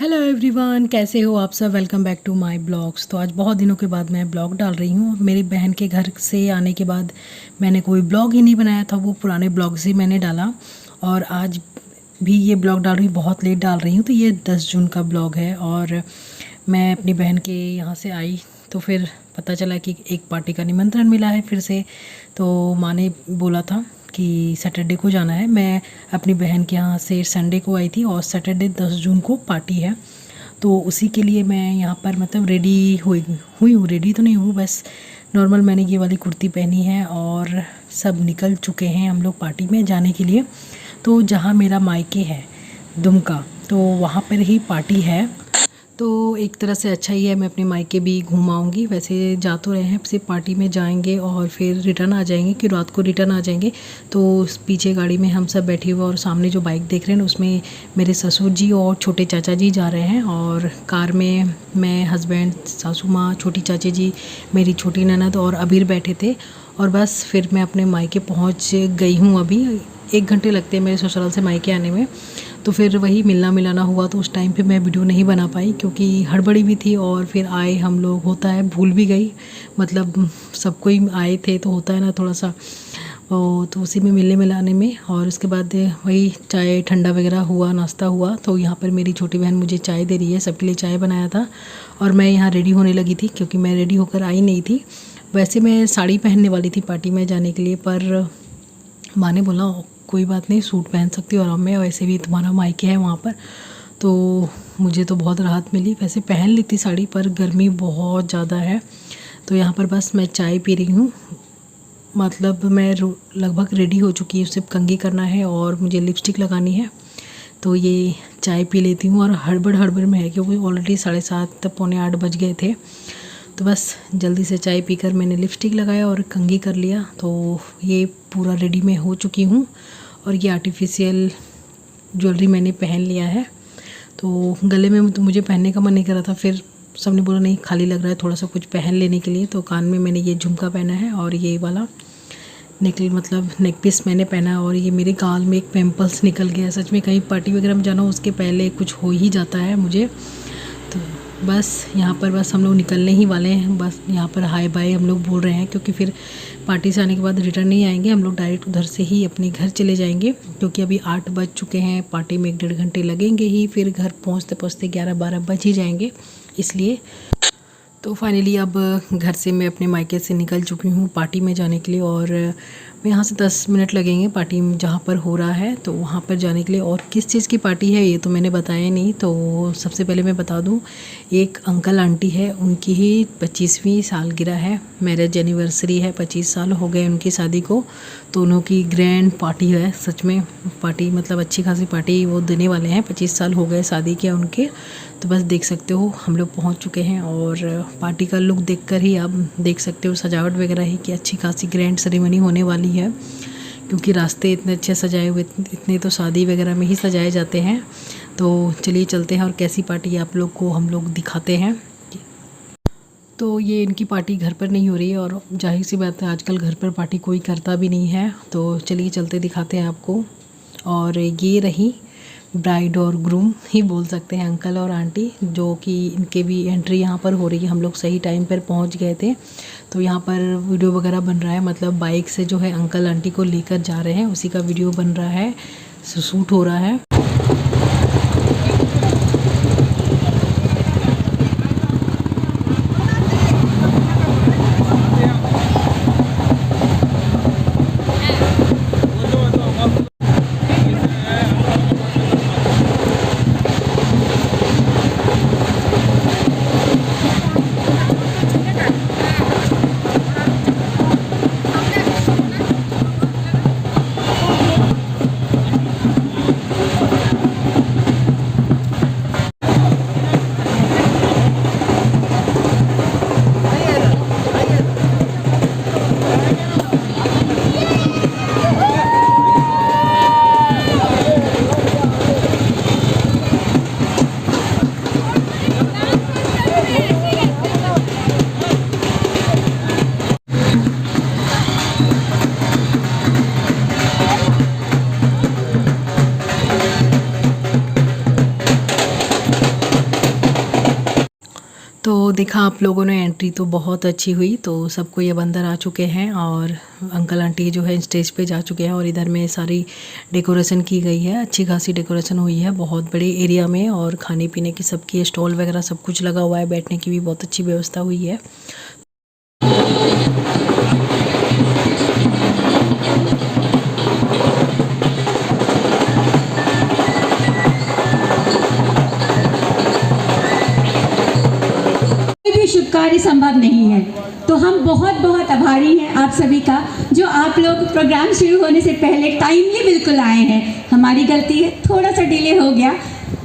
Hello everyone, कैसे हो आप सब। Welcome back to my blogs. तो आज बहुत दिनों के बाद मैं ब्लॉग डाल रही हूँ। मेरी बहन के घर से आने के बाद मैंने कोई ब्लॉग ही नहीं बनाया था, वो पुराने ब्लॉग्स ही मैंने डाला। और आज भी ये ब्लॉग डाल रही हूँ, बहुत लेट डाल रही हूँ। तो ये 10 जून का ब्लॉग है और मैं अपनी बहन के यहाँ से आई तो फिर पता चला कि एक पार्टी का निमंत्रण मिला है फिर से। तो माँ ने बोला था कि सैटरडे को जाना है। मैं अपनी बहन के यहाँ से संडे को आई थी और सैटरडे 10 जून को पार्टी है। तो उसी के लिए मैं यहाँ पर मतलब रेडी हुई हूँ। रेडी तो नहीं हूँ, बस नॉर्मल मैंने ये वाली कुर्ती पहनी है और सब निकल चुके हैं हम लोग पार्टी में जाने के लिए। तो जहाँ मेरा मायके है दुमका, तो वहाँ पर ही पार्टी है। तो एक तरह से अच्छा ही है, मैं अपने मायके भी घूम आऊँगी। वैसे जा तो रहे हैं, सिर्फ पार्टी में जाएंगे और फिर रिटर्न आ जाएंगे कि रात को रिटर्न आ जाएंगे। तो पीछे गाड़ी में हम सब बैठे हुए और सामने जो बाइक देख रहे हैं उसमें मेरे ससुर जी और छोटे चाचा जी जा रहे हैं। और कार में मैं, हस्बैंड, सासू माँ, छोटी चाची जी, मेरी छोटी ननद और अबीर बैठे थे। और बस फिर मैं अपने मायके पहुँच गई हूँ। अभी 1 घंटे लगते हैं मेरे ससुराल से मायके आने में। तो फिर वही मिलना मिलाना हुआ, तो उस टाइम पे मैं वीडियो नहीं बना पाई क्योंकि हड़बड़ी भी थी। और फिर आए हम लोग, होता है भूल भी गई, मतलब सब कोई आए थे तो होता है ना थोड़ा सा। तो उसी में मिलने मिलाने में, और उसके बाद वही चाय ठंडा वगैरह हुआ, नाश्ता हुआ। तो यहाँ पर मेरी छोटी बहन मुझे चाय दे रही है, सबके लिए चाय बनाया था। और मैं यहाँ रेडी होने लगी थी क्योंकि मैं रेडी होकर आई नहीं थी। वैसे मैं साड़ी पहनने वाली थी पार्टी में जाने के लिए, पर माँ ने बोला कोई बात नहीं, सूट पहन सकती हो आराम में, वैसे भी तुम्हारा मायके है वहाँ पर। तो मुझे तो बहुत राहत मिली। वैसे पहन ली थी साड़ी, पर गर्मी बहुत ज़्यादा है। तो यहाँ पर बस मैं चाय पी रही हूँ। मतलब मैं लगभग रेडी हो चुकी हूँ, सिर्फ कंघी करना है और मुझे लिपस्टिक लगानी है। तो ये चाय पी लेती हूँ। और हड़बड़ हड़बड़ में है क्योंकि ऑलरेडी 7:30 पौने 8 बज गए थे। तो बस जल्दी से चाय पीकर मैंने लिपस्टिक लगाया और कंघी कर लिया। तो ये पूरा रेडी मैं हो चुकी हूँ। और ये आर्टिफिशियल ज्वेलरी मैंने पहन लिया है। तो गले में तो मुझे पहनने का मन नहीं कर रहा था, फिर सबने बोला नहीं खाली लग रहा है, थोड़ा सा कुछ पहन लेने के लिए। तो कान में मैंने ये झुमका पहना है और ये वाला नेक पीस मैंने पहना। और ये मेरे गाल में एक पिंपल्स निकल गया। सच में कहीं पार्टी वगैरह में जाना हो उसके पहले कुछ हो ही जाता है मुझे। तो बस यहाँ पर बस हम लोग निकलने ही वाले हैं। बस यहाँ पर हाय बाय हम लोग बोल रहे हैं क्योंकि फिर पार्टी से आने के बाद रिटर्न नहीं आएंगे हम लोग, डायरेक्ट उधर से ही अपने घर चले जाएंगे। क्योंकि अभी 8 बज चुके हैं, पार्टी में 1-1.5 घंटे लगेंगे ही, फिर घर पहुँचते पहुँचते 11-12 बज ही जाएंगे इसलिए। तो फाइनली अब घर से मैं अपने मायके से निकल चुकी हूँ पार्टी में जाने के लिए। और मैं यहाँ से 10 मिनट लगेंगे पार्टी जहाँ पर हो रहा है, तो वहाँ पर जाने के लिए। और किस चीज़ की पार्टी है ये तो मैंने बताया नहीं। तो सबसे पहले मैं बता दूँ, एक अंकल आंटी है, उनकी ही 25वीं सालगिरह है, मैरिज एनिवर्सरी है, 25 साल हो गए उनकी शादी को। तो उन्हों की ग्रैंड पार्टी है, सच में पार्टी मतलब अच्छी खासी पार्टी वो देने वाले हैं। 25 साल हो गए शादी के उनके। तो बस देख सकते हो हम लोग पहुंच चुके हैं। और पार्टी का लुक देखकर ही आप देख सकते हो, सजावट वगैरह ही कि अच्छी खासी ग्रैंड सेरेमनी होने वाली है। क्योंकि रास्ते इतने अच्छे सजाए हुए, इतने तो शादी वगैरह में ही सजाए जाते हैं। तो चलिए चलते हैं और कैसी पार्टी आप लोग को हम लोग दिखाते हैं। तो ये इनकी पार्टी घर पर नहीं हो रही है, और जाहिर सी बात है आजकल घर पर पार्टी कोई करता भी नहीं है। तो चलिए चलते दिखाते हैं आपको। और ये रही ब्राइड और ग्रूम ही बोल सकते हैं, अंकल और आंटी, जो कि इनके भी एंट्री यहाँ पर हो रही है। हम लोग सही टाइम पर पहुँच गए थे। तो यहाँ पर वीडियो वगैरह बन रहा है, मतलब बाइक से जो है अंकल आंटी को लेकर जा रहे हैं, उसी का वीडियो बन रहा है, शूट हो रहा है। तो देखा आप लोगों ने, एंट्री तो बहुत अच्छी हुई। तो सबको ये अंदर आ चुके हैं और अंकल आंटी जो है स्टेज पे जा चुके हैं और इधर में सारी डेकोरेशन की गई है, अच्छी खासी डेकोरेशन हुई है बहुत बड़े एरिया में। और खाने पीने की सबकी स्टॉल वगैरह सब कुछ लगा हुआ है, बैठने की भी बहुत अच्छी व्यवस्था हुई है। शुभ कार्य संभव नहीं है, तो हम बहुत बहुत आभारी हैं आप सभी का, जो आप लोग प्रोग्राम शुरू होने से पहले टाइमली बिल्कुल आए हैं। हमारी गलती है, थोड़ा सा डिले हो गया,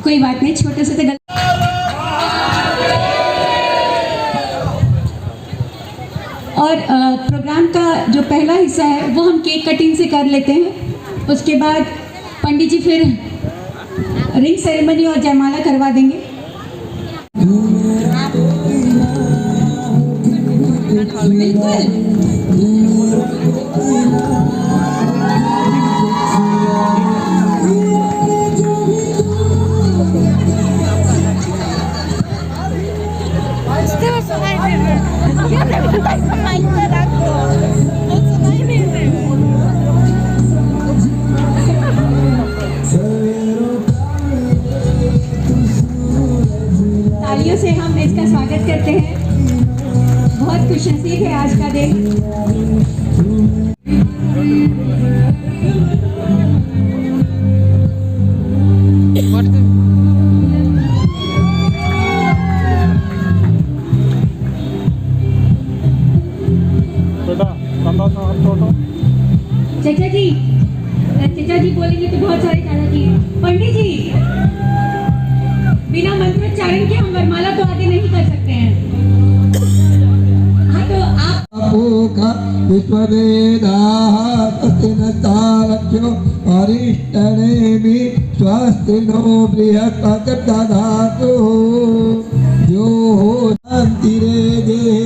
कोई बात नहीं, छोटे से गलती। और प्रोग्राम का जो पहला हिस्सा है वो हम केक कटिंग से कर लेते हैं। उसके बाद पंडित जी फिर रिंग सेरेमनी और जयमाला करवा देंगे। तालियों से हम इसका स्वागत करते हैं। बहुत खुशनसीब है आज का दिन। चचा जी बोलेंगे तो बहुत सारे चाचा जी हैं। पंडित जी बिना मंत्रोच्चारण के हम वरमाला तो आगे नहीं कर सकते हैं। हाँ, तो आप विश्ववेदाः अरिष्टनेमि स्वस्ति नो बृहस्पतिर्दधातु यो शान्तिरेधे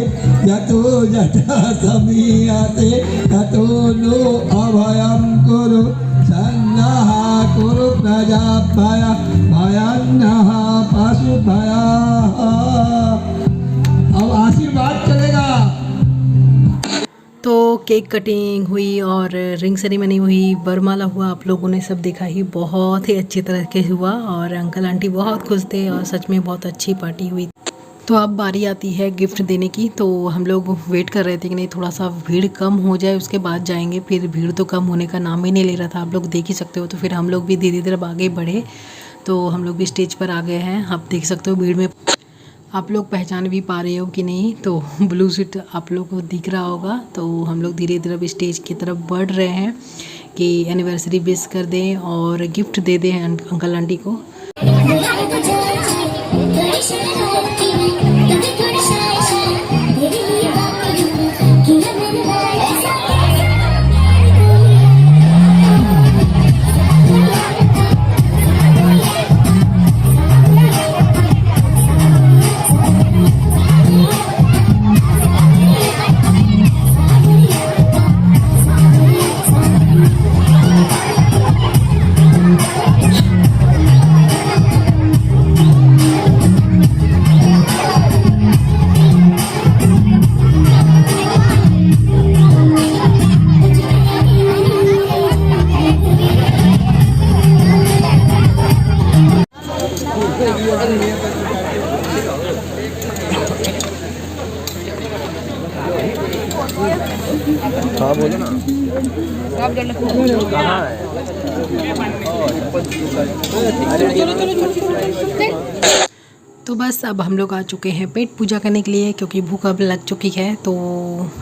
यतो यथा समीयते ततो नो अभयं कुरु सन्नः कुरु प्रजाभय भयन्नः पशुभयः। अब आशीर्वाद चलेगा। तो केक कटिंग हुई और रिंग सेरेमनी हुई, वरमाला हुआ, आप लोगों ने सब देखा ही, बहुत ही अच्छी तरह के हुआ और अंकल आंटी बहुत खुश थे और सच में बहुत अच्छी पार्टी हुई। तो अब बारी आती है गिफ्ट देने की। तो हम लोग वेट कर रहे थे कि नहीं थोड़ा सा भीड़ कम हो जाए उसके बाद जाएंगे, फिर भीड़ तो कम होने का नाम ही नहीं ले रहा था, आप लोग देख ही सकते हो। तो फिर हम लोग भी धीरे धीरे आगे बढ़े, तो हम लोग भी स्टेज पर आ गए हैं। आप देख सकते हो भीड़ में आप लोग पहचान भी पा रहे हो कि नहीं, तो ब्लू सीट आप लोग को दिख रहा होगा। तो हम लोग धीरे धीरे स्टेज की तरफ बढ़ रहे हैं कि एनिवर्सरी विश कर दें और गिफ्ट दे दें अंकल आंटी को। हाँ बोलो ना। तो बस अब हम लोग आ चुके हैं पेट पूजा करने के लिए, क्योंकि भूख अब लग चुकी है। तो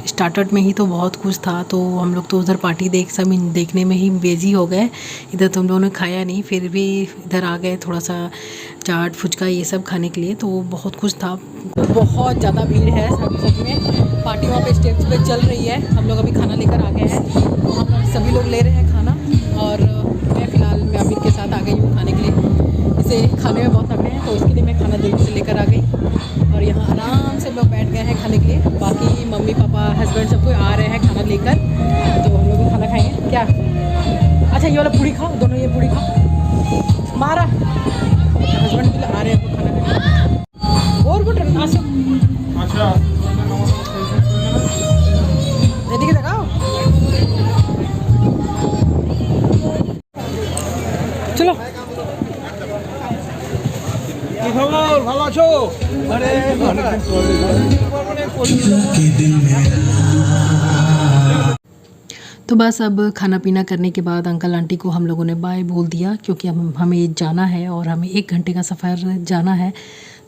स्टार्टर में ही तो बहुत कुछ था, तो हम लोग तो उधर पार्टी देखने में ही बिजी हो गए। इधर तो हम लोगों ने खाया नहीं, फिर भी इधर आ गए थोड़ा सा चाट फुचका ये सब खाने के लिए। तो बहुत कुछ था, बहुत ज़्यादा भीड़ है सच में। पार्टी वहाँ पे स्टेज पे चल रही है, हम लोग अभी खाना लेकर आ गए हैं। तो हम सभी लोग ले रहे हैं खाना और मैं फ़िलहाल मैं अमित के साथ आ गई हूँ खाने के लिए। इसे खाने में बहुत तगड़े हैं, तो इसके लिए मैं खाना जल्दी से लेकर आ गई और यहाँ आराम से लोग बैठ गए हैं खाने के लिए। बाकी मम्मी पापा हस्बैंड सब कोई आ रहे हैं खाना लेकर, तो हम लोग भी खाना खाएंगे। क्या अच्छा ये वाला पूड़ी खाओ, दोनों ये पूड़ी खाओ। मारा हस्बैंड भी आ रहे हैं तो खाना खाएंगे और गुड কি খবর, ভালো আছো? আরে तो बस अब खाना पीना करने के बाद अंकल आंटी को हम लोगों ने बाय बोल दिया, क्योंकि हमें जाना है और हमें 1 घंटे का सफ़र जाना है।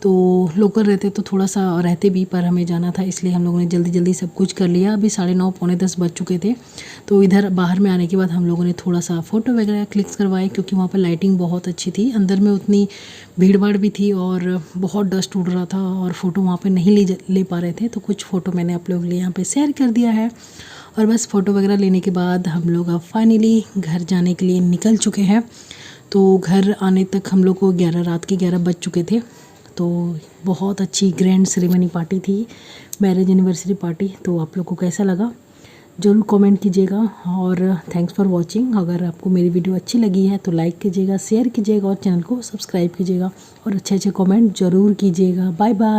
तो लोकल रहते तो थोड़ा सा रहते भी, पर हमें जाना था इसलिए हम लोगों ने जल्दी जल्दी सब कुछ कर लिया। अभी 9:30 पौने 10 बज चुके थे। तो इधर बाहर में आने के बाद हम लोगों ने थोड़ा सा फ़ोटो वगैरह क्लिक्स करवाए, क्योंकि वहाँ पर लाइटिंग बहुत अच्छी थी। अंदर में उतनी भीड़ भाड़ भी थी और बहुत डस्ट उड़ रहा था और फ़ोटो वहाँ पर नहीं ले पा रहे थे। तो कुछ फ़ोटो मैंने आप लोगों के लिए यहाँ पर शेयर कर दिया है। और बस फ़ोटो वगैरह लेने के बाद हम लोग अब फाइनली घर जाने के लिए निकल चुके हैं। तो घर आने तक हम लोग को रात के 11 बज चुके थे। तो बहुत अच्छी ग्रैंड सेरेमनी पार्टी थी, मैरिज एनिवर्सरी पार्टी। तो आप लोग को कैसा लगा ज़रूर कमेंट कीजिएगा और थैंक्स फॉर वॉचिंग। अगर आपको मेरी वीडियो अच्छी लगी है तो लाइक कीजिएगा, शेयर कीजिएगा और चैनल को सब्सक्राइब कीजिएगा और अच्छे अच्छे कमेंट ज़रूर कीजिएगा। Bye bye.